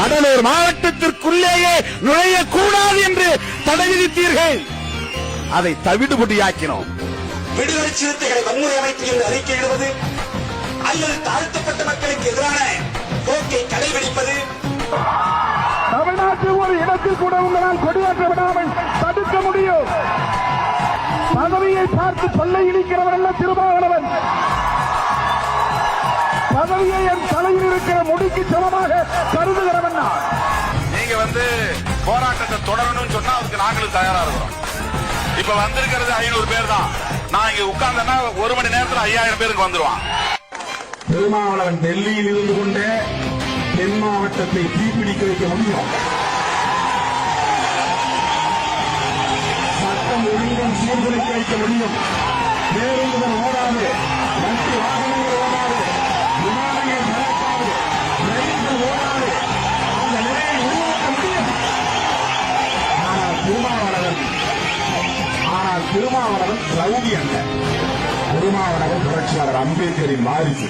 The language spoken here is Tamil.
கடலூர் மாவட்டத்திற்குள்ளேயே நுழையக்கூடாது என்று தடை விதித்தீர்கள். அதை தவிடுபடியாக்கினோம். விடுதலை சிறுத்தைகளை வன்முறை அமைப்பு என்று அறிக்கையிடுவது அல்லது தாழ்த்தப்பட்ட மக்களுக்கு எதிரான போக்கை கடைபிடிப்பது, தமிழ்நாட்டில் ஒரு இடத்தில் கூட உங்களால் கொடியேற்ற விடாமல் தடுக்க முடியும். பதவியை பார்த்து தொல்லை இடிக்கிறவர் அல்ல திருமாவளவன். பதவியை என் தலையில் இருக்கிற முடிக்கு சமமாக கருதுகிறவன் நான். நீங்க போராட்டத்தை தொடரணும்னு சொன்னா அதுக்கு நாங்களும் தயாரா இருக்கிறோம். இப்ப வந்திருக்கிறது 500 பேர் தான். நான் இங்க உட்கார்ந்தேன்னா 1 மணி நேரத்தில் 5000 பேருக்கு வந்துருவான். திருமாவளவன் டெல்லியில் இருந்து கொண்டே தென் மாவட்டத்தை தீப்பிடிக்க வைக்க முடியும். சட்டம் ஒழுங்கும் சீர்குலைக்க வைக்க முடியும். பேருந்துகள் ஓடாது, மற்ற வாகனங்கள் ஓடாது, விமானங்கள் நடக்காது, ரயில்கள் ஓடாது. அந்த நிலையை உருவாக்க முடியும். ஆனால் திருமாவளவன் ரவுடி அல்ல. திருமாவளவன் புரட்சியாளர் அம்பேத்கரின் வாரிசு.